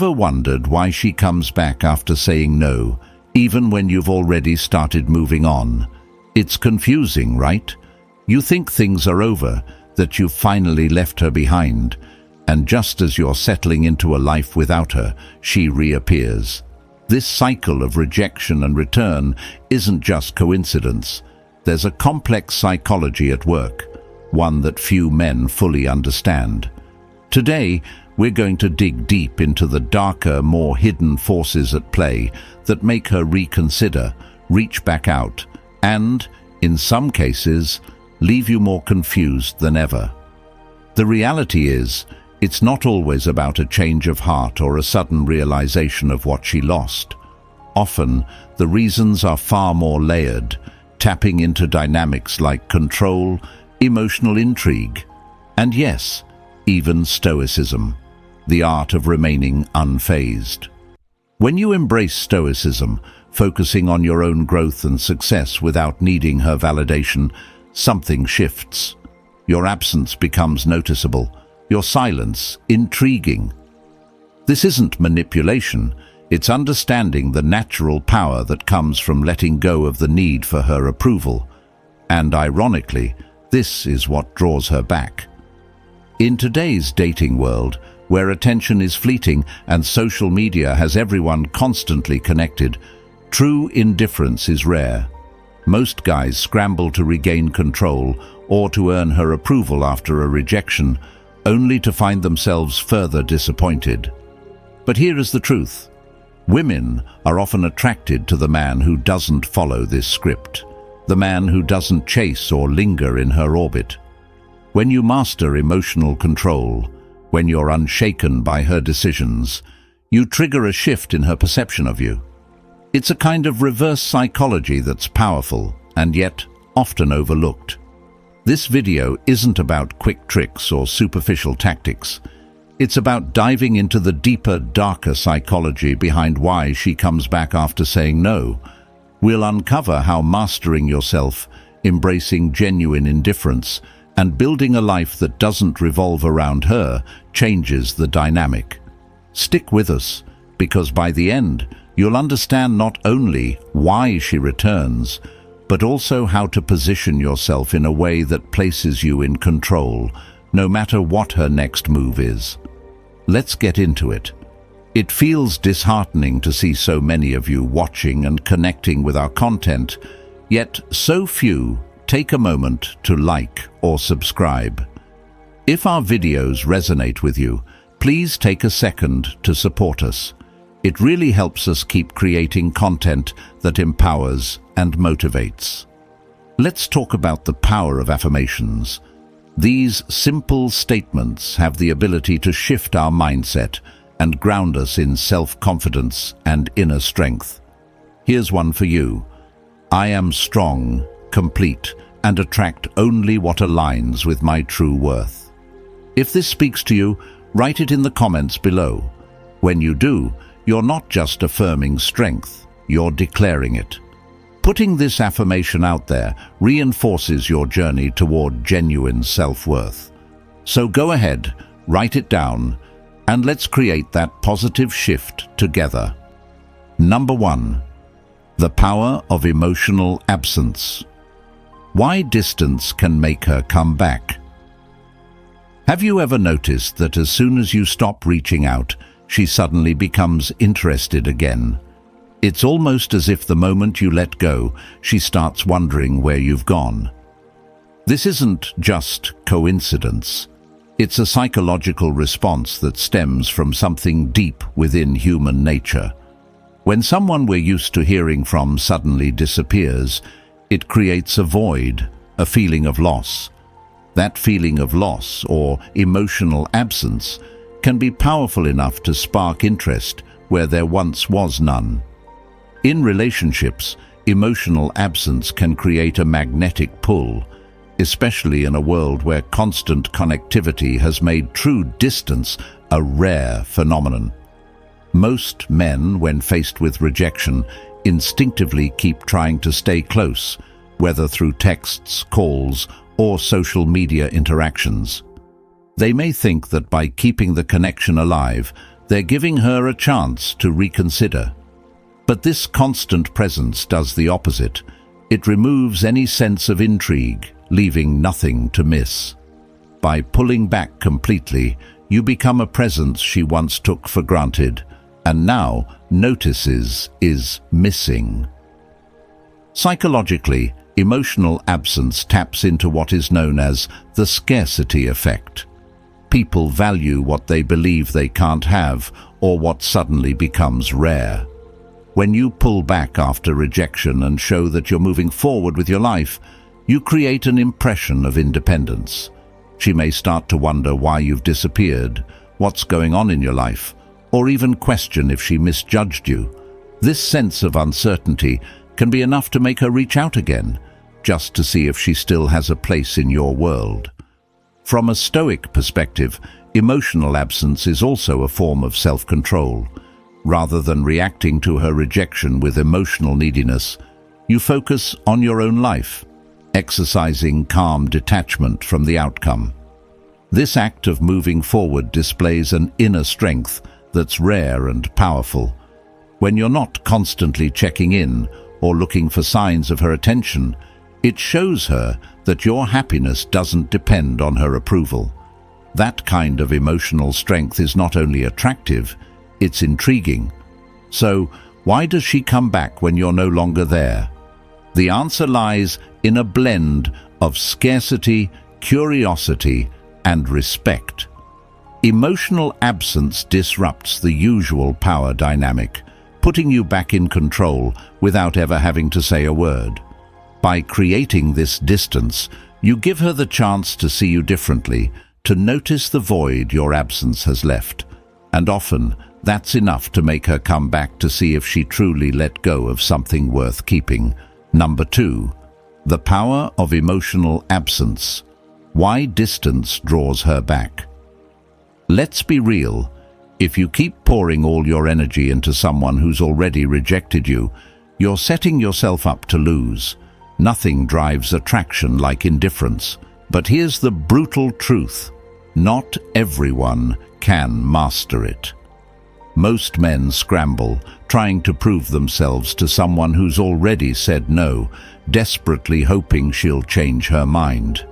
Ever wondered why she comes back after saying no, even when you've already started moving on? It's confusing, right? You think things are over, that you've finally left her behind, and just as you're settling into a life without her, she reappears. This cycle of rejection and return isn't just coincidence. There's a complex psychology at work, one that few men fully understand. Today, we're going to dig deep into the darker, more hidden forces at play that make her reconsider, reach back out, and, in some cases, leave you more confused than ever. The reality is, it's not always about a change of heart or a sudden realization of what she lost. Often, the reasons are far more layered, tapping into dynamics like control, emotional intrigue, and yes, even Stoicism, the art of remaining unfazed. When you embrace Stoicism, focusing on your own growth and success without needing her validation, something shifts. Your absence becomes noticeable, your silence intriguing. This isn't manipulation, it's understanding the natural power that comes from letting go of the need for her approval. And ironically, this is what draws her back. In today's dating world, where attention is fleeting and social media has everyone constantly connected, true indifference is rare. Most guys scramble to regain control or to earn her approval after a rejection, only to find themselves further disappointed. But here is the truth. Women are often attracted to the man who doesn't follow this script, the man who doesn't chase or linger in her orbit. When you master emotional control, when you're unshaken by her decisions, you trigger a shift in her perception of you. It's a kind of reverse psychology that's powerful and yet often overlooked. This video isn't about quick tricks or superficial tactics. It's about diving into the deeper, darker psychology behind why she comes back after saying no. We'll uncover how mastering yourself, embracing genuine indifference, and building a life that doesn't revolve around her changes the dynamic. Stick with us, because by the end, you'll understand not only why she returns, but also how to position yourself in a way that places you in control, no matter what her next move is. Let's get into it. It feels disheartening to see so many of you watching and connecting with our content, yet so few take a moment to like or subscribe. If our videos resonate with you, please take a second to support us. It really helps us keep creating content that empowers and motivates. Let's talk about the power of affirmations. These simple statements have the ability to shift our mindset and ground us in self-confidence and inner strength. Here's one for you. I am strong, complete, and attract only what aligns with my true worth. If this speaks to you, write it in the comments below. When you do, you're not just affirming strength, you're declaring it. Putting this affirmation out there reinforces your journey toward genuine self-worth. So go ahead, write it down, and let's create that positive shift together. Number 1. The power of emotional absence. Why distance can make her come back. Have you ever noticed that as soon as you stop reaching out, she suddenly becomes interested again? It's almost as if the moment you let go, she starts wondering where you've gone. This isn't just coincidence. It's a psychological response that stems from something deep within human nature. When someone we're used to hearing from suddenly disappears, it creates a void, a feeling of loss. That feeling of loss, or emotional absence, can be powerful enough to spark interest where there once was none. In relationships, emotional absence can create a magnetic pull, especially in a world where constant connectivity has made true distance a rare phenomenon. Most men, when faced with rejection, instinctively keep trying to stay close, whether through texts, calls, or social media interactions. They may think that by keeping the connection alive, They're giving her a chance to reconsider. But this constant presence does the opposite. It removes any sense of intrigue, leaving nothing to miss. By pulling back completely, you become a presence she once took for granted, and now notices is missing. Psychologically, emotional absence taps into what is known as the scarcity effect. People value what they believe they can't have, or what suddenly becomes rare. When you pull back after rejection and show that you're moving forward with your life, you create an impression of independence. She may start to wonder why you've disappeared, what's going on in your life, or even question if she misjudged you. This sense of uncertainty can be enough to make her reach out again, just to see if she still has a place in your world. From a Stoic perspective, emotional absence is also a form of self-control. Rather than reacting to her rejection with emotional neediness, you focus on your own life, exercising calm detachment from the outcome. This act of moving forward displays an inner strength that's rare and powerful. When you're not constantly checking in or looking for signs of her attention, it shows her that your happiness doesn't depend on her approval. That kind of emotional strength is not only attractive, it's intriguing. So, why does she come back when you're no longer there? The answer lies in a blend of scarcity, curiosity, and respect. Emotional absence disrupts the usual power dynamic, putting you back in control without ever having to say a word. By creating this distance, you give her the chance to see you differently, to notice the void your absence has left. And often, that's enough to make her come back to see if she truly let go of something worth keeping. Number 2. The power of emotional absence. Why distance draws her back. Let's be real. If you keep pouring all your energy into someone who's already rejected you, you're setting yourself up to lose. Nothing drives attraction like indifference. But here's the brutal truth. Not everyone can master it. Most men scramble, trying to prove themselves to someone who's already said no, desperately hoping she'll change her mind.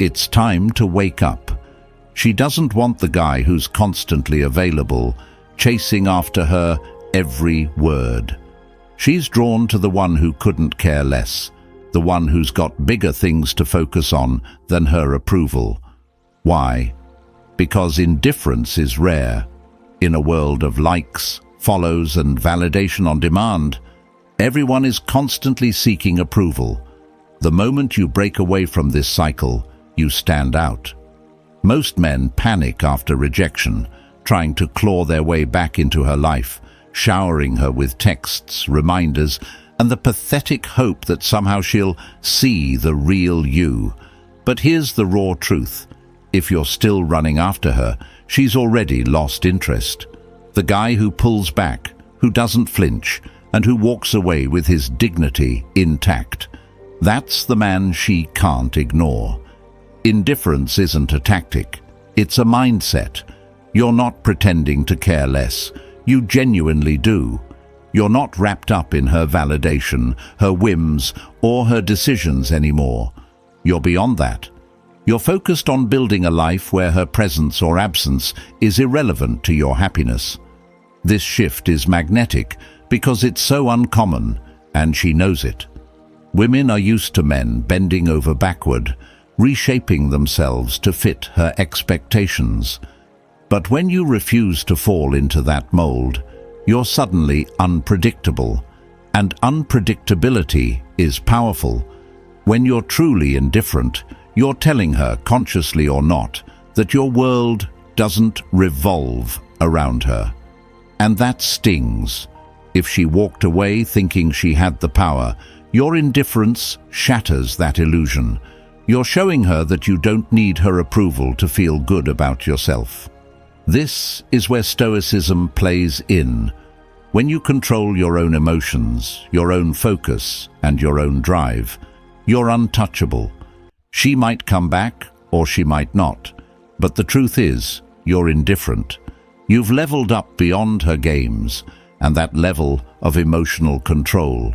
It's time to wake up. She doesn't want the guy who's constantly available, chasing after her every word. She's drawn to the one who couldn't care less, the one who's got bigger things to focus on than her approval. Why? Because indifference is rare. In a world of likes, follows, and validation on demand, everyone is constantly seeking approval. The moment you break away from this cycle, you stand out. Most men panic after rejection, trying to claw their way back into her life, showering her with texts, reminders, and the pathetic hope that somehow she'll see the real you. But here's the raw truth. If you're still running after her, she's already lost interest. The guy who pulls back, who doesn't flinch, and who walks away with his dignity intact, that's the man she can't ignore. Indifference isn't a tactic, it's a mindset. You're not pretending to care less, you genuinely do. You're not wrapped up in her validation, her whims, or her decisions anymore. You're beyond that. You're focused on building a life where her presence or absence is irrelevant to your happiness. This shift is magnetic because it's so uncommon, and she knows it. Women are used to men bending over backward, reshaping themselves to fit her expectations. But when you refuse to fall into that mold, you're suddenly unpredictable, and unpredictability is powerful. When you're truly indifferent, you're telling her, consciously or not, that your world doesn't revolve around her. And that stings. If she walked away thinking she had the power, your indifference shatters that illusion. You're showing her that you don't need her approval to feel good about yourself. This is where Stoicism plays in. When you control your own emotions, your own focus, and your own drive, you're untouchable. She might come back, or she might not. But the truth is, you're indifferent. You've leveled up beyond her games and that level of emotional control.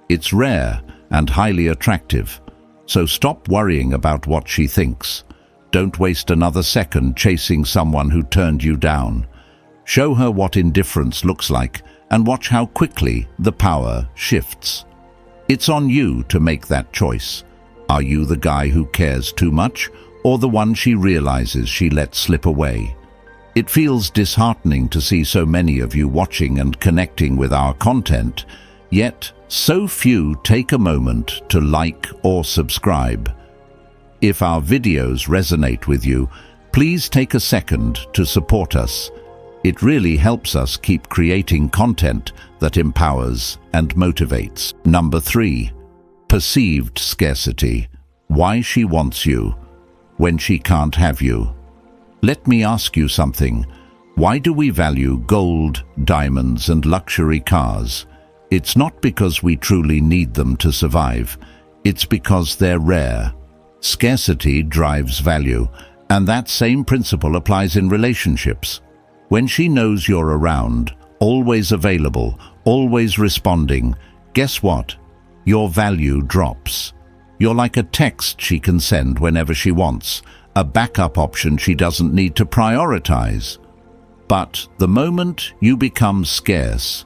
It's rare and highly attractive, so stop worrying about what she thinks. Don't waste another second chasing someone who turned you down. Show her what indifference looks like and watch how quickly the power shifts. It's on you to make that choice. Are you the guy who cares too much, or the one she realizes she let slip away? It feels disheartening to see so many of you watching and connecting with our content, yet so few take a moment to like or subscribe. If our videos resonate with you, please take a second to support us. It really helps us keep creating content that empowers and motivates. Number 3. Perceived scarcity. Why she wants you when she can't have you. Let me ask you something. Why do we value gold, diamonds, and luxury cars? It's not because we truly need them to survive. It's because they're rare. Scarcity drives value, and that same principle applies in relationships. When she knows you're around, always available, always responding, guess what? Your value drops. You're like a text she can send whenever she wants, a backup option she doesn't need to prioritize. But the moment you become scarce,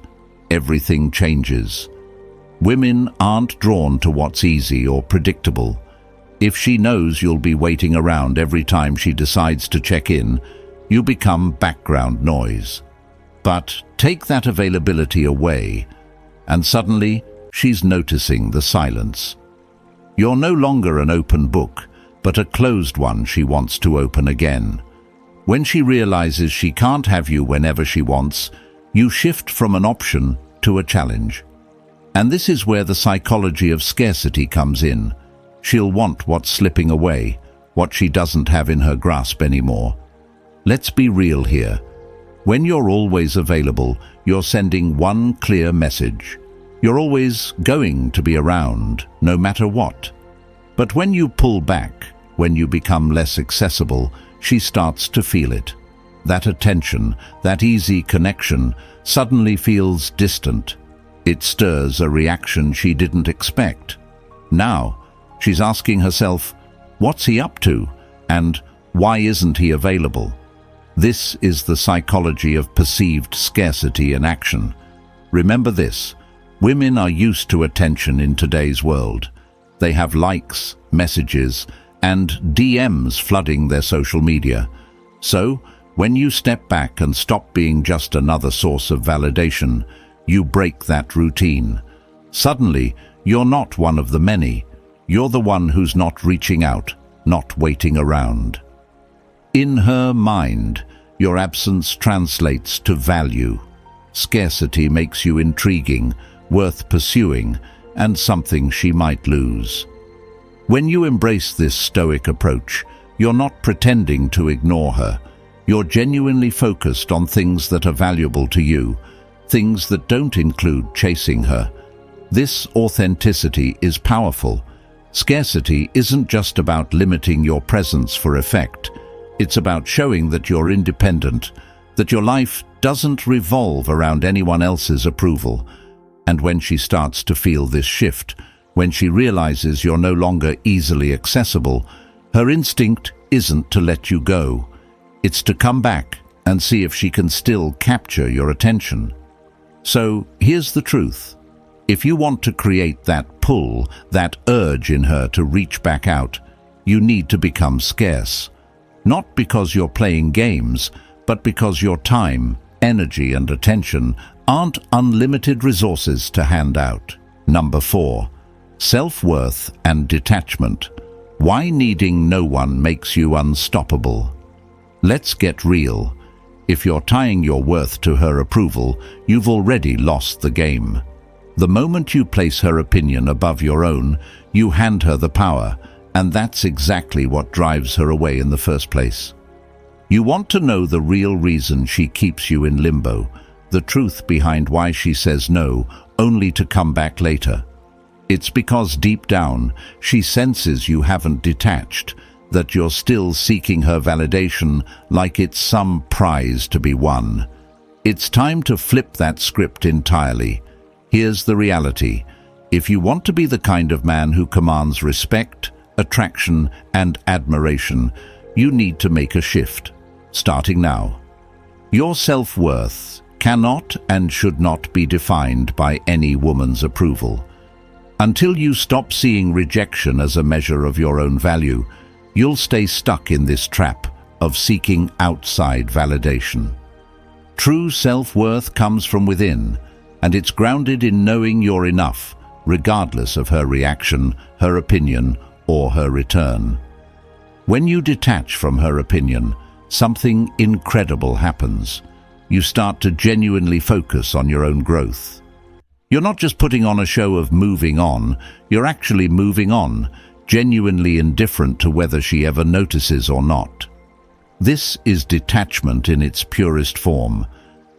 everything changes. Women aren't drawn to what's easy or predictable. If she knows you'll be waiting around every time she decides to check in, you become background noise. But take that availability away, and suddenly she's noticing the silence. You're no longer an open book, but a closed one she wants to open again. When she realizes she can't have you whenever she wants, you shift from an option to a challenge. And this is where the psychology of scarcity comes in. She'll want what's slipping away, what she doesn't have in her grasp anymore. Let's be real here. When you're always available, you're sending one clear message. You're always going to be around, no matter what. But when you pull back, when you become less accessible, she starts to feel it. That attention, that easy connection, suddenly feels distant. It stirs a reaction she didn't expect. Now, she's asking herself, what's he up to? And why isn't he available? This is the psychology of perceived scarcity in action. Remember this, women are used to attention in today's world. They have likes, messages, and DMs flooding their social media. So, when you step back and stop being just another source of validation, you break that routine. Suddenly, you're not one of the many. You're the one who's not reaching out, not waiting around. In her mind, your absence translates to value. Scarcity makes you intriguing, worth pursuing, and something she might lose. When you embrace this Stoic approach, you're not pretending to ignore her. You're genuinely focused on things that are valuable to you, things that don't include chasing her. This authenticity is powerful. Scarcity isn't just about limiting your presence for effect. It's about showing that you're independent, that your life doesn't revolve around anyone else's approval. And when she starts to feel this shift, when she realizes you're no longer easily accessible, her instinct isn't to let you go. It's to come back and see if she can still capture your attention. So here's the truth. If you want to create that pull, that urge in her to reach back out, you need to become scarce. Not because you're playing games, but because your time, energy, and attention aren't unlimited resources to hand out. Number 4. Self-worth and detachment. Why needing no one makes you unstoppable. Let's get real. If you're tying your worth to her approval, you've already lost the game. The moment you place her opinion above your own, you hand her the power, and that's exactly what drives her away in the first place. You want to know the real reason she keeps you in limbo, the truth behind why she says no, only to come back later. It's because deep down, she senses you haven't detached, that you're still seeking her validation like it's some prize to be won. It's time to flip that script entirely. Here's the reality. If you want to be the kind of man who commands respect, attraction, and admiration, you need to make a shift, starting now. Your self-worth cannot and should not be defined by any woman's approval. Until you stop seeing rejection as a measure of your own value, you'll stay stuck in this trap of seeking outside validation. True self-worth comes from within, and it's grounded in knowing you're enough, regardless of her reaction, her opinion, or her return. When you detach from her opinion, something incredible happens. You start to genuinely focus on your own growth. You're not just putting on a show of moving on, you're actually moving on, genuinely indifferent to whether she ever notices or not. This is detachment in its purest form,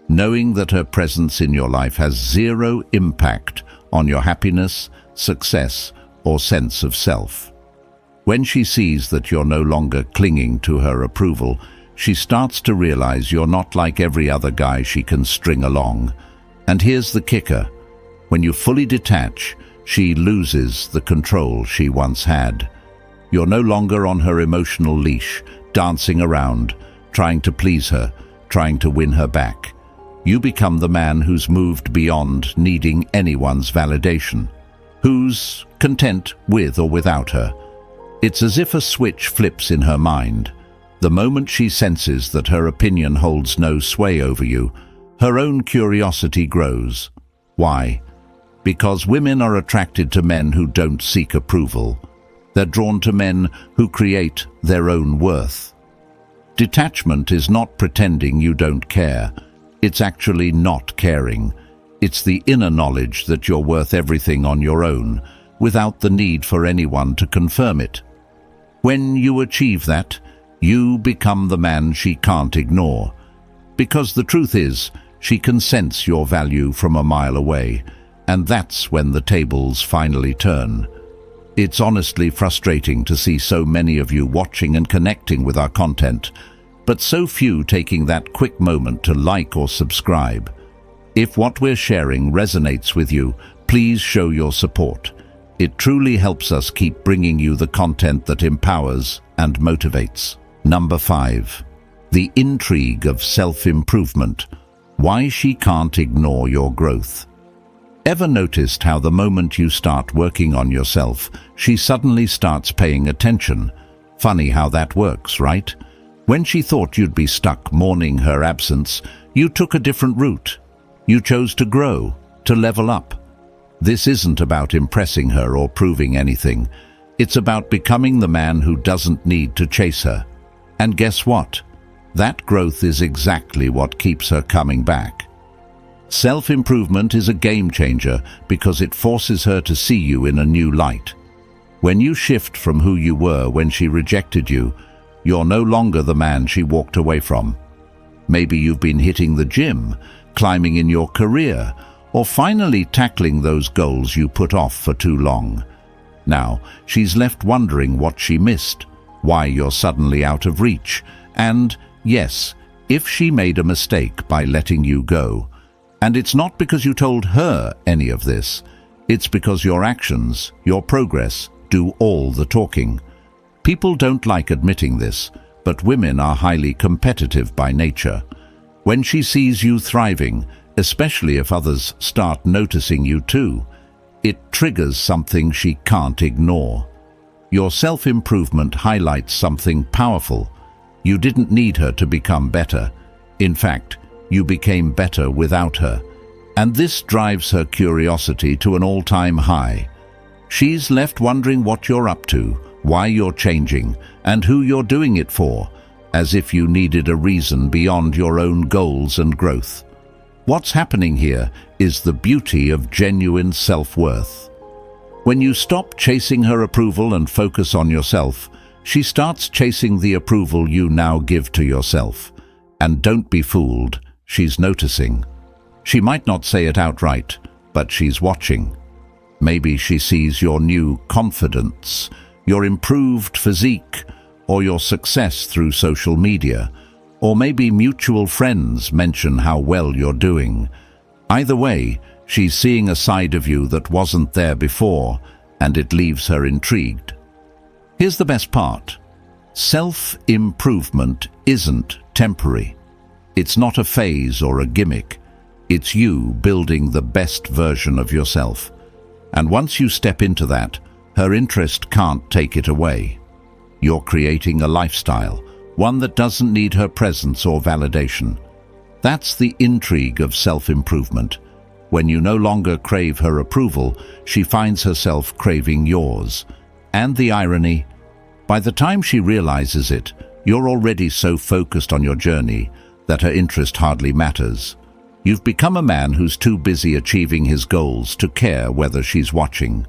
knowing that her presence in your life has zero impact on your happiness, success, or sense of self. When she sees that you're no longer clinging to her approval, she starts to realize you're not like every other guy she can string along. And here's the kicker. When you fully detach, she loses the control she once had. You're no longer on her emotional leash, dancing around, trying to please her, trying to win her back. You become the man who's moved beyond needing anyone's validation, who's content with or without her. It's as if a switch flips in her mind. The moment she senses that her opinion holds no sway over you, her own curiosity grows. Why? Because women are attracted to men who don't seek approval. They're drawn to men who create their own worth. Detachment is not pretending you don't care. It's actually not caring. It's the inner knowledge that you're worth everything on your own, without the need for anyone to confirm it. When you achieve that, you become the man she can't ignore. Because the truth is, she can sense your value from a mile away, and that's when the tables finally turn. It's honestly frustrating to see so many of you watching and connecting with our content, but so few taking that quick moment to like or subscribe. If what we're sharing resonates with you, please show your support. It truly helps us keep bringing you the content that empowers and motivates. Number 5. The intrigue of self-improvement. Why she can't ignore your growth. Ever noticed how the moment you start working on yourself, she suddenly starts paying attention? Funny how that works, right? When she thought you'd be stuck mourning her absence, you took a different route. You chose to grow, to level up. This isn't about impressing her or proving anything. It's about becoming the man who doesn't need to chase her. And guess what? That growth is exactly what keeps her coming back. Self-improvement is a game changer because it forces her to see you in a new light. When you shift from who you were when she rejected you, you're no longer the man she walked away from. Maybe you've been hitting the gym, climbing in your career, or finally tackling those goals you put off for too long. Now, she's left wondering what she missed, why you're suddenly out of reach, and, yes, if she made a mistake by letting you go. And it's not because you told her any of this. It's because your actions, your progress, do all the talking. People don't like admitting this, but women are highly competitive by nature. When she sees you thriving, especially if others start noticing you too, it triggers something she can't ignore. Your self-improvement highlights something powerful. You didn't need her to become better. In fact, you became better without her. And this drives her curiosity to an all-time high. She's left wondering what you're up to, why you're changing, and who you're doing it for, as if you needed a reason beyond your own goals and growth. What's happening here is the beauty of genuine self-worth. When you stop chasing her approval and focus on yourself, she starts chasing the approval you now give to yourself. And don't be fooled, she's noticing. She might not say it outright, but she's watching. Maybe she sees your new confidence, your improved physique, or your success through social media, or maybe mutual friends mention how well you're doing. Either way, she's seeing a side of you that wasn't there before, and it leaves her intrigued. Here's the best part. Self-improvement isn't temporary. It's not a phase or a gimmick. It's you building the best version of yourself. And once you step into that, her interest can't take it away. You're creating a lifestyle, one that doesn't need her presence or validation. That's the intrigue of self-improvement. When you no longer crave her approval, she finds herself craving yours. And the irony, by the time she realizes it, you're already so focused on your journey that her interest hardly matters. You've become a man who's too busy achieving his goals to care whether she's watching.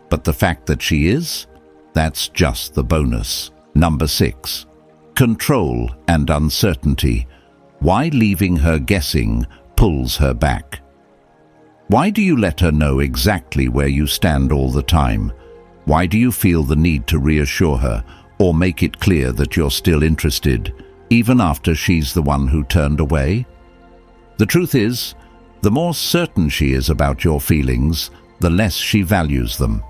But the fact that she is, that's just the bonus. Number 6. Control and uncertainty. Why leaving her guessing pulls her back. Why do you let her know exactly where you stand all the time? Why do you feel the need to reassure her or make it clear that you're still interested, even after she's the one who turned away? The truth is, the more certain she is about your feelings, the less she values them.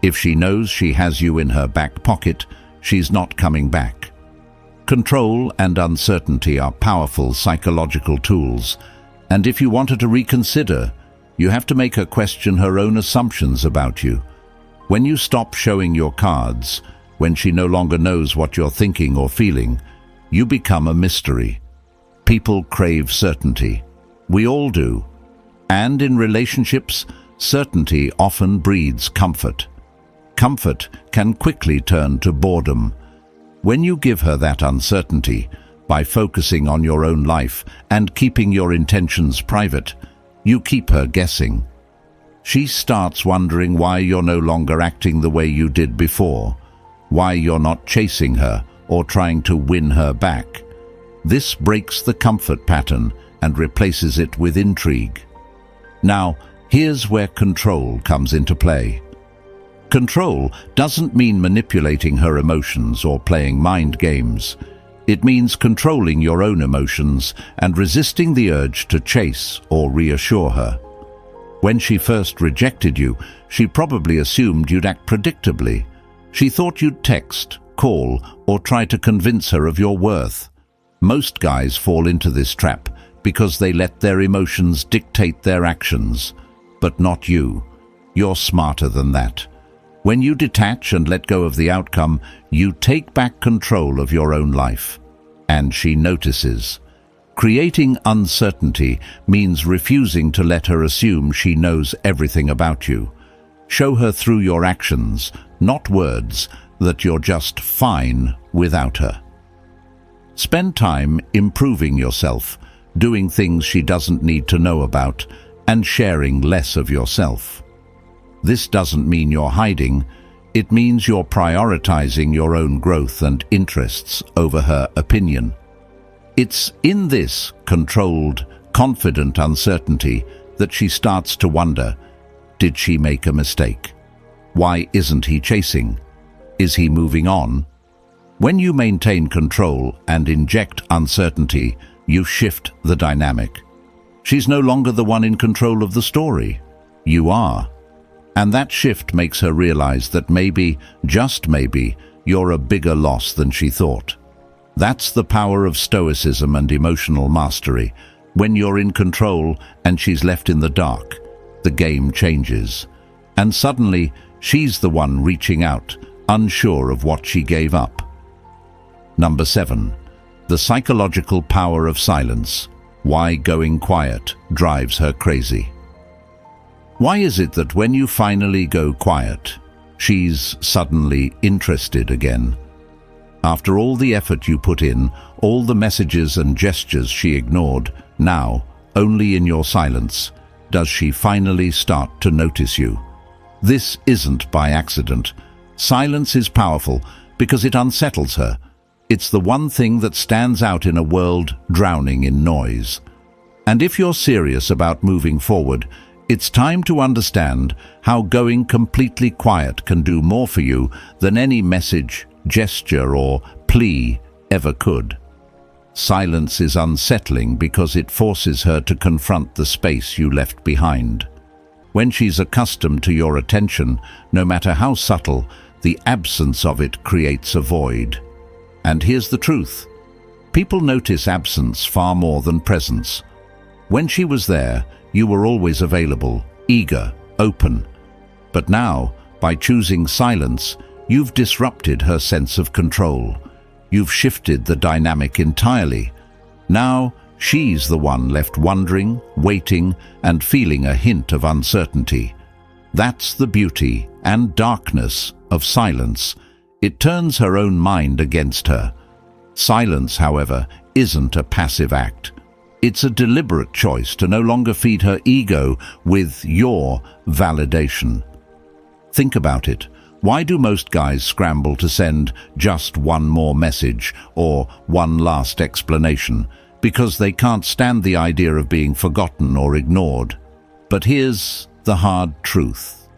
If she knows she has you in her back pocket, she's not coming back. Control and uncertainty are powerful psychological tools, and if you want her to reconsider, you have to make her question her own assumptions about you. When you stop showing your cards, when she no longer knows what you're thinking or feeling, you become a mystery. People crave certainty. We all do. And in relationships, certainty often breeds comfort. Comfort can quickly turn to boredom. When you give her that uncertainty, by focusing on your own life and keeping your intentions private, you keep her guessing. She starts wondering why you're no longer acting the way you did before, why you're not chasing her or trying to win her back. This breaks the comfort pattern and replaces it with intrigue. Now, here's where control comes into play. Control doesn't mean manipulating her emotions or playing mind games. It means controlling your own emotions and resisting the urge to chase or reassure her. When she first rejected you, she probably assumed you'd act predictably. She thought you'd text, call, or try to convince her of your worth. Most guys fall into this trap because they let their emotions dictate their actions. But not you. You're smarter than that. When you detach and let go of the outcome, you take back control of your own life. And she notices. Creating uncertainty means refusing to let her assume she knows everything about you. Show her through your actions, not words, that you're just fine without her. Spend time improving yourself, doing things she doesn't need to know about, and sharing less of yourself. This doesn't mean you're hiding. It means you're prioritizing your own growth and interests over her opinion. It's in this controlled, confident uncertainty that she starts to wonder, did she make a mistake? Why isn't he chasing? Is he moving on? When you maintain control and inject uncertainty, you shift the dynamic. She's no longer the one in control of the story. You are. And that shift makes her realize that maybe, just maybe, you're a bigger loss than she thought. That's the power of Stoicism and emotional mastery. When you're in control and she's left in the dark, the game changes. And suddenly, she's the one reaching out, unsure of what she gave up. Number 7. The psychological power of silence. Why going quiet drives her crazy. Why is it that when you finally go quiet, she's suddenly interested again? After all the effort you put in, all the messages and gestures she ignored, now, only in your silence, does she finally start to notice you. This isn't by accident. Silence is powerful because it unsettles her. It's the one thing that stands out in a world drowning in noise. And if you're serious about moving forward, it's time to understand how going completely quiet can do more for you than any message, gesture, or plea ever could. Silence is unsettling because it forces her to confront the space you left behind. When she's accustomed to your attention, no matter how subtle, the absence of it creates a void. And here's the truth. People notice absence far more than presence. When she was there, you were always available, eager, open. But now, by choosing silence, you've disrupted her sense of control. You've shifted the dynamic entirely. Now, she's the one left wondering, waiting, and feeling a hint of uncertainty. That's the beauty and darkness of silence. It turns her own mind against her. Silence, however, isn't a passive act. It's a deliberate choice to no longer feed her ego with your validation. Think about it. Why do most guys scramble to send just one more message or one last explanation? Because they can't stand the idea of being forgotten or ignored. But here's the hard truth.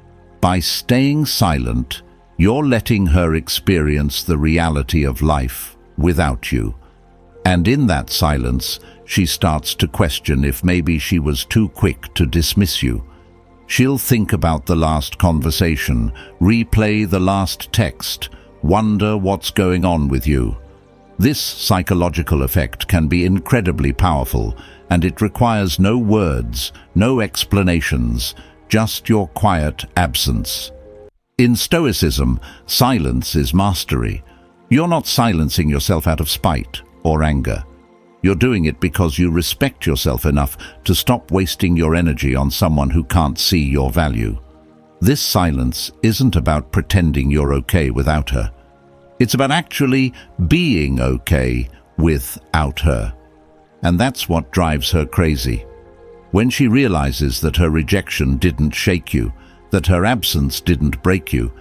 By staying silent, you're letting her experience the reality of life without you. And in that silence, she starts to question if maybe she was too quick to dismiss you. She'll think about the last conversation, replay the last text, wonder what's going on with you. This psychological effect can be incredibly powerful, and it requires no words, no explanations, just your quiet absence. In Stoicism, silence is mastery. You're not silencing yourself out of spite or anger. You're doing it because you respect yourself enough to stop wasting your energy on someone who can't see your value. This silence isn't about pretending you're okay without her. It's about actually being okay without her. And that's what drives her crazy. When she realizes that her rejection didn't shake you, that her absence didn't break you,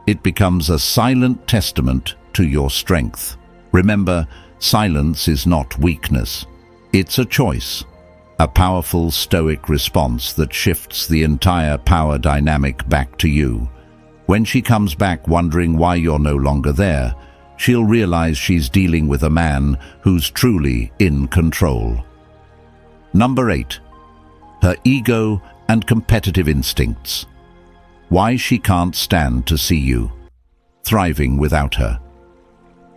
it becomes a silent testament to your strength. Remember, silence is not weakness. It's a choice, a powerful Stoic response that shifts the entire power dynamic back to you. When she comes back wondering why you're no longer there, she'll realize she's dealing with a man who's truly in control. Number 8. Her ego and competitive instincts. Why she can't stand to see you thriving without her.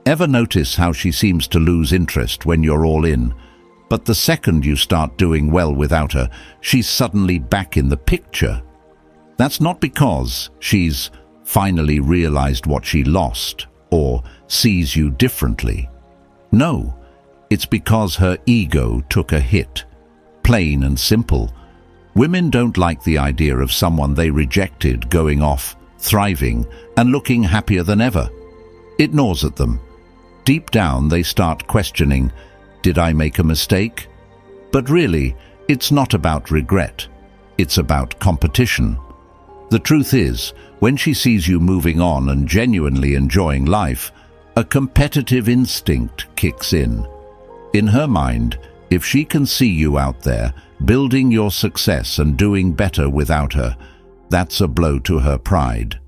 Ever notice how she seems to lose interest when you're all in, but the second you start doing well without her, she's suddenly back in the picture? That's not because she's finally realized what she lost or sees you differently. No, it's because her ego took a hit. Plain and simple. Women don't like the idea of someone they rejected going off, thriving, and looking happier than ever. It gnaws at them. Deep down, they start questioning, did I make a mistake? But really, it's not about regret. It's about competition. The truth is, when she sees you moving on and genuinely enjoying life, a competitive instinct kicks in. In her mind, if she can see you out there, building your success and doing better without her, that's a blow to her pride.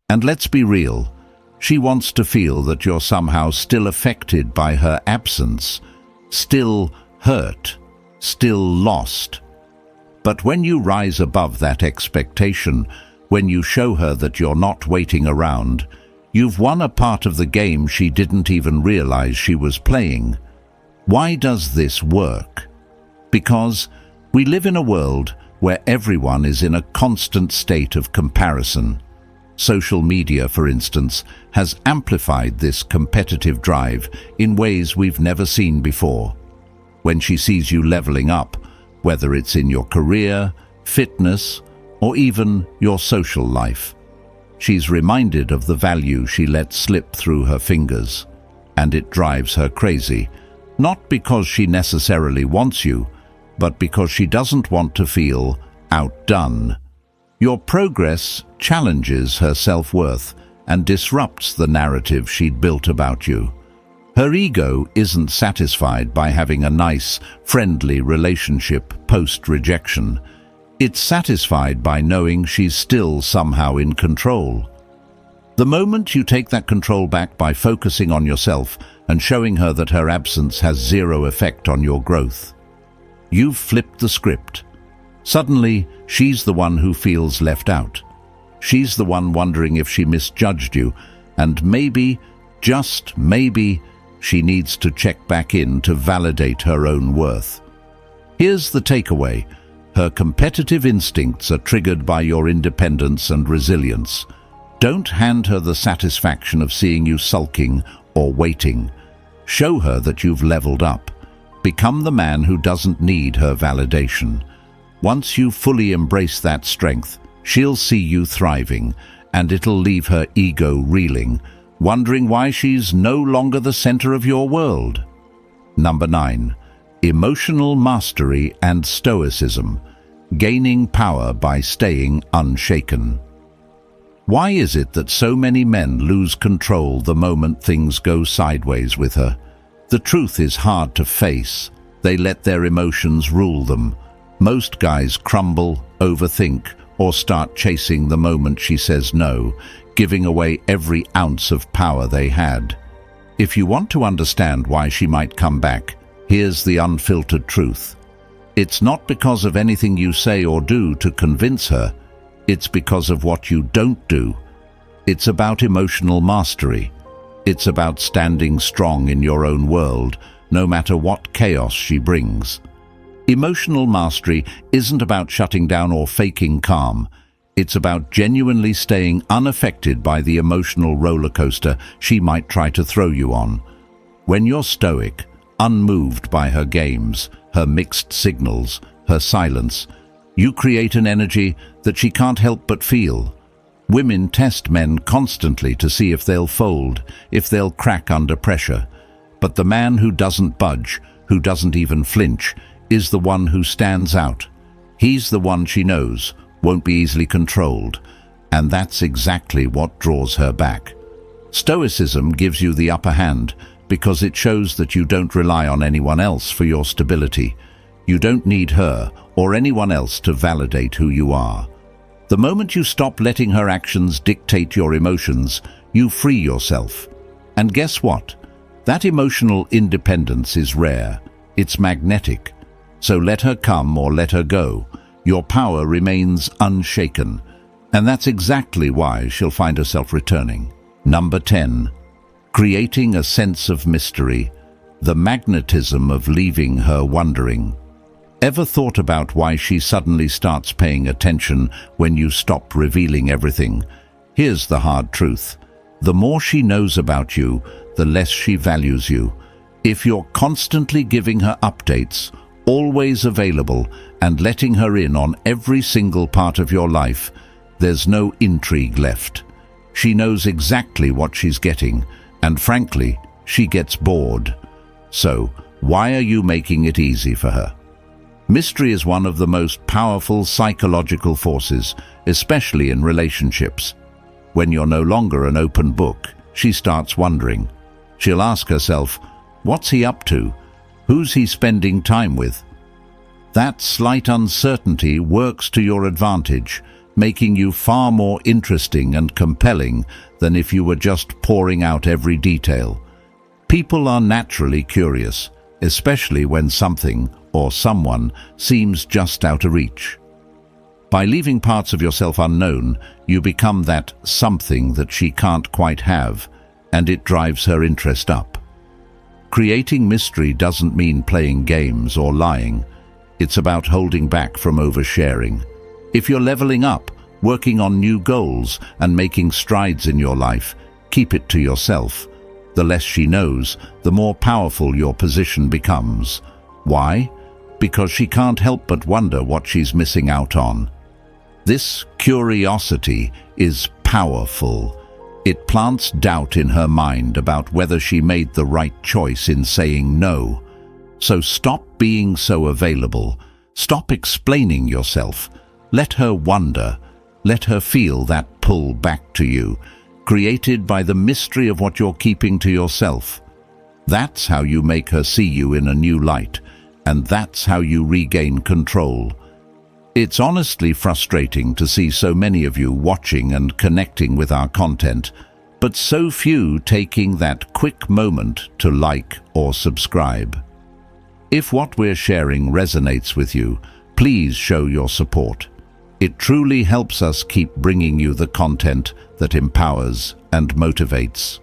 And let's be real, she wants to feel that you're somehow still affected by her absence, still hurt, still lost. But when you rise above that expectation, when you show her that you're not waiting around, you've won a part of the game she didn't even realize she was playing. Why does this work? Because we live in a world where everyone is in a constant state of comparison. Social media, for instance, has amplified this competitive drive in ways we've never seen before. When she sees you leveling up, whether it's in your career, fitness, or even your social life, she's reminded of the value she let slip through her fingers, and it drives her crazy, not because she necessarily wants you, but because she doesn't want to feel outdone. Your progress challenges her self-worth and disrupts the narrative she'd built about you. Her ego isn't satisfied by having a nice, friendly relationship post-rejection. It's satisfied by knowing she's still somehow in control. The moment you take that control back by focusing on yourself and showing her that her absence has zero effect on your growth, you've flipped the script. Suddenly, she's the one who feels left out. She's the one wondering if she misjudged you, and maybe, just maybe, she needs to check back in to validate her own worth. Here's the takeaway. Her competitive instincts are triggered by your independence and resilience. Don't hand her the satisfaction of seeing you sulking or waiting. Show her that you've leveled up. Become the man who doesn't need her validation. Once you fully embrace that strength, she'll see you thriving, and it'll leave her ego reeling, wondering why she's no longer the center of your world. Number 9. Emotional mastery and stoicism. Gaining power by staying unshaken. Why is it that so many men lose control the moment things go sideways with her? The truth is hard to face. They let their emotions rule them. Most guys crumble, overthink, or start chasing the moment she says no, giving away every ounce of power they had. If you want to understand why she might come back, here's the unfiltered truth. It's not because of anything you say or do to convince her. It's because of what you don't do. It's about emotional mastery. It's about standing strong in your own world, no matter what chaos she brings. Emotional mastery isn't about shutting down or faking calm. It's about genuinely staying unaffected by the emotional roller coaster she might try to throw you on. When you're stoic, unmoved by her games, her mixed signals, her silence, you create an energy that she can't help but feel. Women test men constantly to see if they'll fold, if they'll crack under pressure. But the man who doesn't budge, who doesn't even flinch, is the one who stands out. He's the one she knows won't be easily controlled, and that's exactly what draws her back. Stoicism gives you the upper hand because it shows that you don't rely on anyone else for your stability. You don't need her or anyone else to validate who you are. The moment you stop letting her actions dictate your emotions, you free yourself. And guess what? That emotional independence is rare. It's magnetic. So let her come or let her go. Your power remains unshaken. And that's exactly why she'll find herself returning. Number 10. Creating a sense of mystery. The magnetism of leaving her wondering. Ever thought about why she suddenly starts paying attention when you stop revealing everything? Here's the hard truth. The more she knows about you, the less she values you. If you're constantly giving her updates, always available, and letting her in on every single part of your life, there's no intrigue left. She knows exactly what she's getting, and frankly, she gets bored. So, why are you making it easy for her? Mystery is one of the most powerful psychological forces, especially in relationships. When you're no longer an open book, she starts wondering. She'll ask herself, what's he up to? Who's he spending time with? That slight uncertainty works to your advantage, making you far more interesting and compelling than if you were just pouring out every detail. People are naturally curious, especially when something or someone seems just out of reach. By leaving parts of yourself unknown, you become that something that she can't quite have, and it drives her interest up. Creating mystery doesn't mean playing games or lying. It's about holding back from oversharing. If you're leveling up, working on new goals, and making strides in your life, keep it to yourself. The less she knows, the more powerful your position becomes. Why? Because she can't help but wonder what she's missing out on. This curiosity is powerful. It plants doubt in her mind about whether she made the right choice in saying no. So stop being so available. Stop explaining yourself. Let her wonder. Let her feel that pull back to you, created by the mystery of what you're keeping to yourself. That's how you make her see you in a new light, and that's how you regain control. It's honestly frustrating to see so many of you watching and connecting with our content, but so few taking that quick moment to like or subscribe. If what we're sharing resonates with you, please show your support. It truly helps us keep bringing you the content that empowers and motivates.